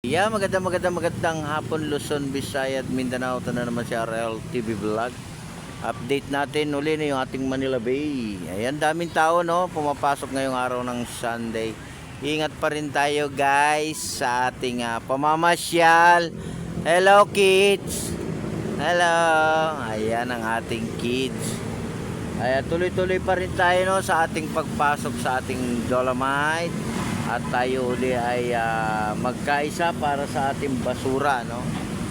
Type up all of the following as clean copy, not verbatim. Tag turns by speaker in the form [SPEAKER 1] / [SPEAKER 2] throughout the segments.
[SPEAKER 1] Yeah, magandang hapon Luzon, Visayas, Mindanao. Ito na naman si RL TV Vlog. Update natin uli na yung ating Manila Bay. Ayan, daming tao no, pumapasok ngayong araw ng Sunday. Ingat pa rin tayo guys sa ating pamamasyal. Hello kids. Hello. Ayan ang ating kids. Ayan, tuloy-tuloy pa rin tayo no sa ating pagpasok sa ating Dolomite. At tayo uli ay magkaisa para sa ating basura, no?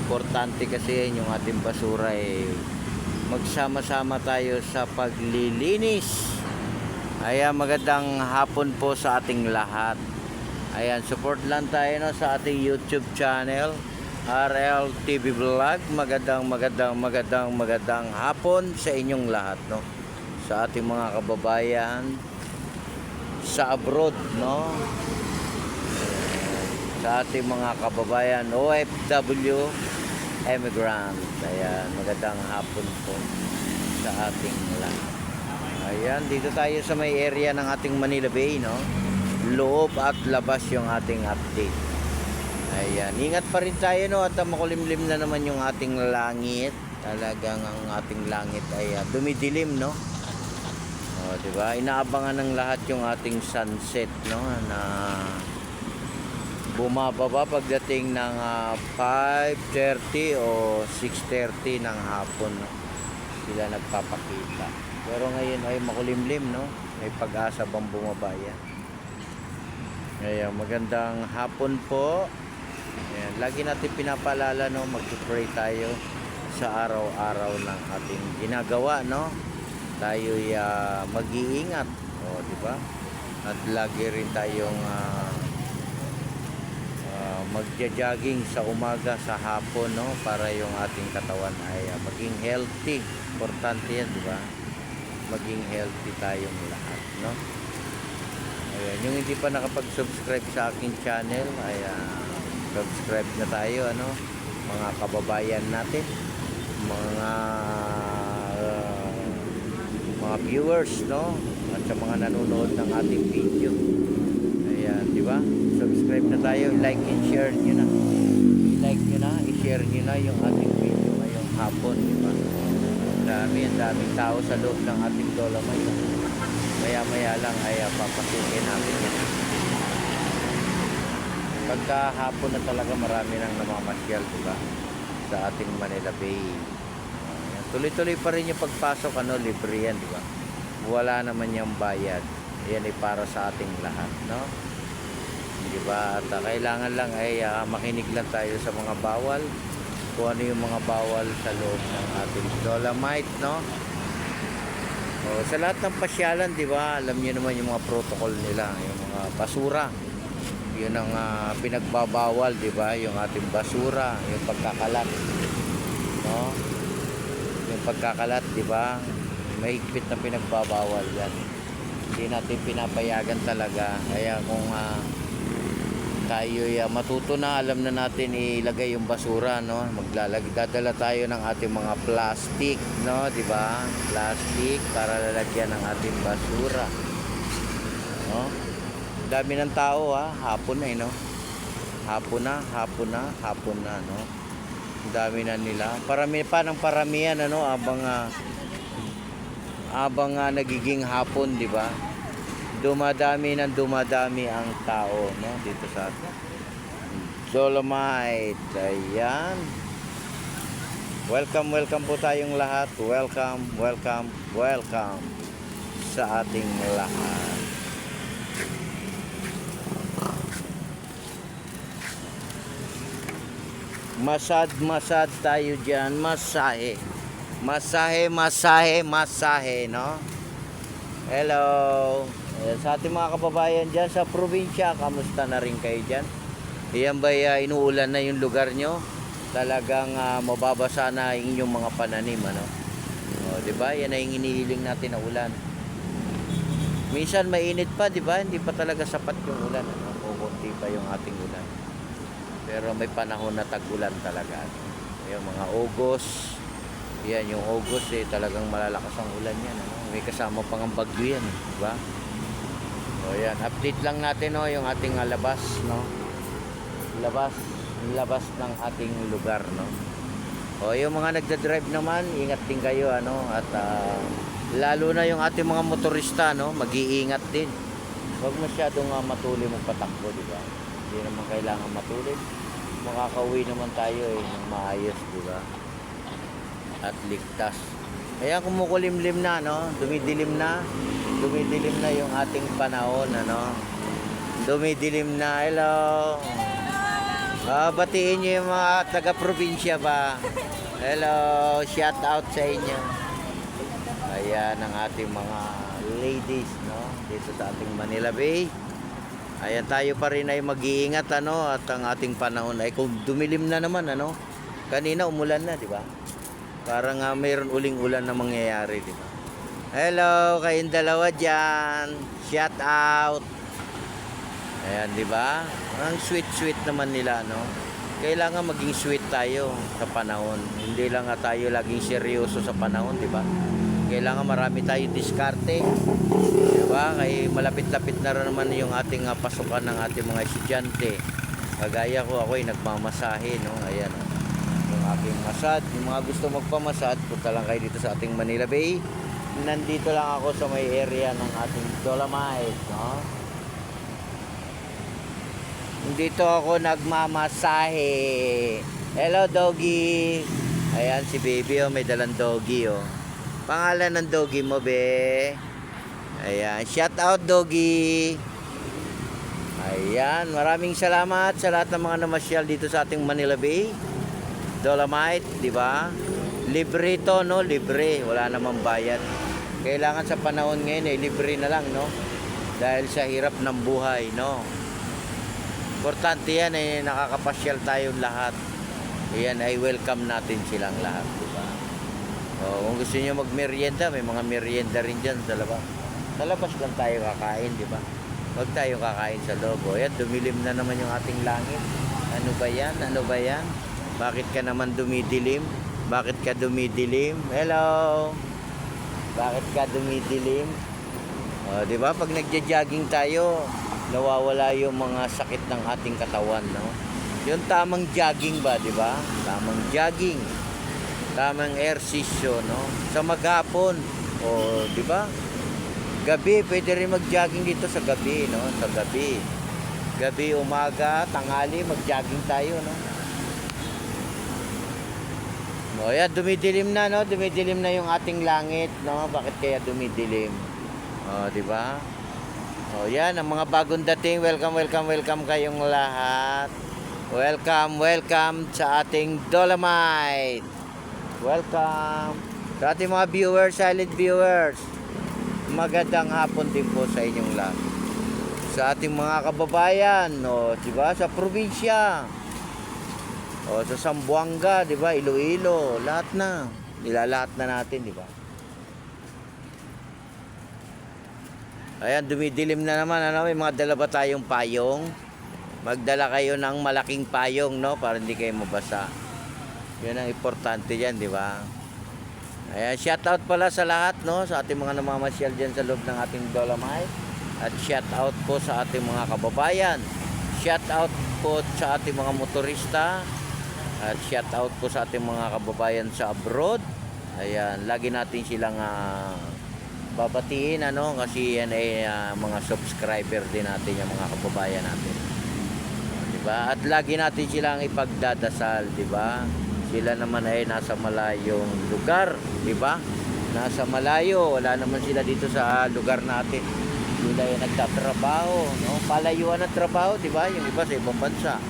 [SPEAKER 1] Importante kasi yung ating basura magsama-sama tayo sa paglilinis. Ayan, magandang hapon po sa ating lahat. Ayan, support lang tayo no, sa ating YouTube channel, RL TV Vlog. Magandang hapon sa inyong lahat, no? Sa ating mga kababayan sa abroad, no? Sa ating mga kababayan OFW immigrant. Ayan, magandang hapon po sa ating lahat. Ayan, dito tayo sa may area ng ating Manila Bay, no? Loob at labas yung ating update. Ayan, ingat pa rin tayo, no? At makulimlim na naman yung ating langit. Talagang ang ating langit ay dumidilim, no? O, diba? Inaabangan ng lahat yung ating sunset, no? Na bumababa pagdating ng 5:30 o 6:30 ng hapon, no? Sila nagpapakita. Pero ngayon ay makulimlim, no? May pag-asa bang bumaba yan? Ngayon, magandang hapon po. Ayan, lagi natin pinapaalala, no? Mag-pray tayo sa araw-araw ng ating ginagawa, no? Tayo'y mag-iingat, o di ba? At lagi rin tayong magja-jogging sa umaga, sa hapon, no? Para yung ating katawan ay maging healthy. Importante yan, di ba? Maging healthy tayong lahat, no? Ayan, yung hindi pa nakapag-subscribe sa aking channel ay subscribe na tayo, ano? Mga kababayan natin, mga viewers, no? At sa mga nanonood ng ating video. Ayan, di ba? Subscribe na tayo, like and share nyo na. I-like nyo na, i-share nyo na yung ating video ngayong hapon, di ba? Ang daming tao sa loob ng ating Dolomite. Maya-maya lang ay papasukin natin yan. Pagka hapon na talaga marami nang namamasyal, di ba? Sa ating Manila Bay. Tuloy-tuloy pa rin yung pagpasok, libre yan, di ba? Wala naman yung bayad. Yan ay para sa ating lahat, no? Di ba? At kailangan lang ay makinig lang tayo sa mga bawal. Kung ano yung mga bawal sa loob ng ating Dolomite, no? O, sa lahat ng pasyalan, di ba? Alam niyo naman yung mga protocol nila, yung mga basura. Yun ang pinagbabawal, di ba? Yung ating basura, yung pagkakalat, no? Yung pagkakalat, di ba? Mahigpit na pinagbabawal yan. Hindi natin pinapayagan talaga. Kaya kung tayo matuto na, alam na natin ilagay yung basura, no? Dadala tayo ng ating mga plastic, no? Di ba? Plastic para lalagyan ng ating basura, no? Dami ng tao, hapon na, no? Hapon na, no? Dami na nila. Parami pa ng paramihan, ano, abang nagiging hapon, di ba? Dumadami ang tao, no, dito sa Dolomite. Ayan. Welcome po tayong lahat. Welcome sa ating lahat. Masad tayo dyan. Masahe, no? Hello. Sa ating mga kababayan dyan sa probinsya, kamusta na rin kayo dyan? Iyan ba inuulan na yung lugar nyo? Talagang mababasa na inyong mga pananim, ano? O, diba? Yan ay inihiling natin na ulan. Minsan mainit pa, diba? Hindi pa talaga sapat yung ulan, ano? Kukunti pa yung ating ulan. Pero may panahon na tag-ulan talaga. Yung mga August, yan yung August talagang malalakas ang ulan yan, ano? May kasama pang ang bagyo yan, diba? O yan, update lang natin, no, yung ating labas, no. labas labas ng ating lugar, no. O yung mga nagda-drive naman, ingat din kayo, ano, at lalo na yung ating mga motorista, no, mag-iingat din. Huwag masyadong matuli magpatakbo, di ba? Hindi naman kailangan matuli. Makakauwi naman tayo ng maayos, di ba? At ligtas. Kaya kumukulimlim na, no? Dumidilim na yung ating panahon, ano? Dumidilim na. Hello. Batiin niyo yung mga taga-probinsya ba? Hello, shout out sa inyo. Ayan ang ating mga ladies, no? Dito sa ating Manila Bay. Ayan, tayo pa rin ay mag-iingat, ano? At ang ating panahon ay kung dumilim na naman, ano? Kanina umulan na, di ba? Parang mayroon uling ulan na mangyayari, di ba? Hello, kayong dalawa dyan. Shout out. Ayan, di ba? Ang sweet naman nila, no? Kailangan maging sweet tayo sa panahon. Hindi lang tayo laging seryoso sa panahon, di ba? Kailangan marami tayo diskarte. Di ba? Kaya malapit-lapit na rin naman yung ating pasukan ng ating mga estudyante. Kagaya ko, ako'y nagmamasahe, no? Ayan, no? Yung aking masad. Yung mga gusto magpamasad, punta lang kayo dito sa ating Manila Bay. Nandito lang ako sa may area ng ating Dolomite, no? Dito ako nagmamasahe. Hello, doggy. Ayan si baby, oh, may dalang doggy, oh. Pangalan ng doggy mo, be? Ayan, shout out, doggy. Ayan, maraming salamat sa lahat ng mga namasyal dito sa ating Manila Bay. Dolomite, di ba? Libre to, no? Libre, wala namang bayad. Kailangan sa panahon ngayon, libre na lang, no? Dahil sa hirap ng buhay, no? Importante yan, nakakapasyal tayong lahat. Ayan, ay welcome natin silang lahat, di ba? O, kung gusto niyo magmerienda, may mga merienda rin dyan sa labas. Sa labas lang tayo kakain, di ba? Huwag tayo kakain sa loob. O, ayan, dumilim na naman yung ating langit. Ano ba yan? Ano ba yan? Bakit ka naman dumidilim? Bakit ka dumidilim? Hello? Bakit ka dumidilim? O, di ba? Pag nagja-jogging tayo, nawawala yung mga sakit ng ating katawan, no? Yung tamang jogging ba, di ba? Tamang jogging. Tamang ehersisyo, no? Sa maghapon, o, di ba? Gabi, pwede rin mag-jogging dito sa gabi, no? Sa gabi. Gabi, umaga, tanghali, mag-jogging tayo, no? O, yan, dumidilim na, no? Dumidilim na yung ating langit, no? Bakit kaya dumidilim? O, di ba? O, yan, ang mga bagong dating, welcome kayong lahat. Welcome sa ating Dolomite. Welcome sa ating mga viewers, silent viewers. Magandang hapon din po sa inyong lahat. Sa ating mga kababayan, o, diba, sa probinsya, o, sa Zamboanga, diba, Iloilo, lahat na. Nilalahat na natin, diba? Ayan, dumidilim na naman, ano, may mga dala ba tayong payong? Magdala kayo ng malaking payong, no, para hindi kayo mabasa. Yun ang importante diyan, di ba? Ayan, shout out pala sa lahat, no, sa ating mga namamasyal diyan sa loob ng ating Dolomite. At shout out po sa ating mga kababayan. Shout out po sa ating mga motorista. At shout out po sa ating mga kababayan sa abroad. Ayan, lagi natin silang babatiin, ano, kasi yan ay mga subscriber din natin, yung mga kababayan natin, diba? At lagi natin silang ipagdadasal, diba? Sila naman ay nasa malayong lugar, diba? Nasa malayo, wala naman sila dito sa lugar natin. Sila ay nagtatrabaho, no? Palayuan ng trabaho, diba? Yung iba sa ibang bansa,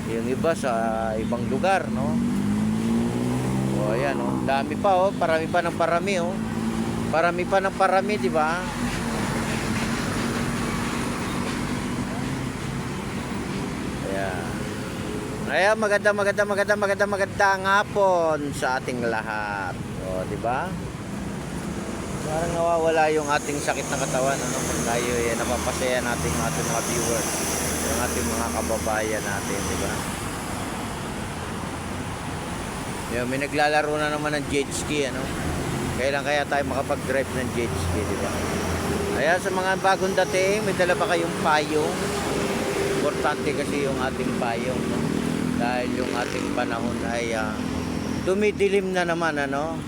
[SPEAKER 1] yung iba sa ibang lugar, no? O, ayan, oh, dami pa, oh, parami pa ng parami, oh. Parami pa ng parami, di ba? Ayan. Ayan, magandang hapon sa ating lahat. O, di ba? Parang nawawala yung ating sakit na katawan, ano? Kung tayo napapasaya natin yung ating mga viewers, yung ating mga kababayan natin, di ba? Yung may naglalaro na naman ng jet ski, ano? Kailan kaya tayo makapag-drive ng jet ski, di ba? Kaya sa mga bagong dating, may dala pa kayong payong. importante kasi yung ating payong, no? Dahil yung ating panahon ay dumidilim na naman, ano?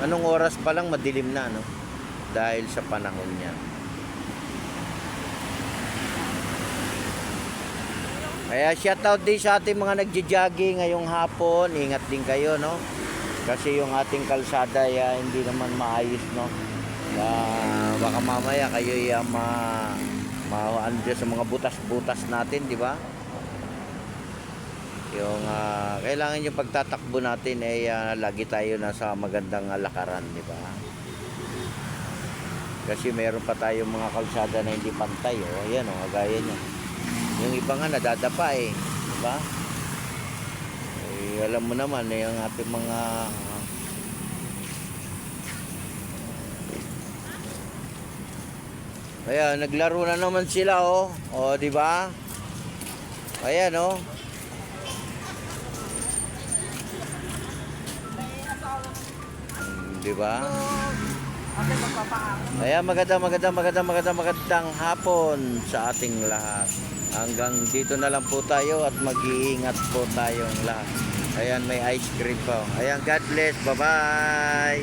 [SPEAKER 1] Anong oras pa lang madilim na, no? Dahil sa panahon niya. Kaya shoutout din sa ating mga nagja-jogging ngayong hapon. Ingat din kayo, no? Kasi yung ating kalsada ay hindi naman maayos, no? Baka mamaya kayo ano sa mga butas-butas natin, di ba? Yung kailangan yung pagtatakbo natin ay lagi tayo nasa magandang lakaran, di ba? Kasi meron pa tayong mga kalsada na hindi pantay, oh. Ayan, oh, gaya niya. Yung iba nga nadadapa eh, di ba? Eh, alam mo naman eh, yung ating mga ayan, naglaro na naman sila, oh. Oh, di ba? Ayan, oh. Di ba? Ayan, magandang hapon sa ating lahat. Hanggang dito na lang po tayo at mag-iingat po tayong lahat. Ayan, may ice cream po. Ayan, God bless. Bye-bye.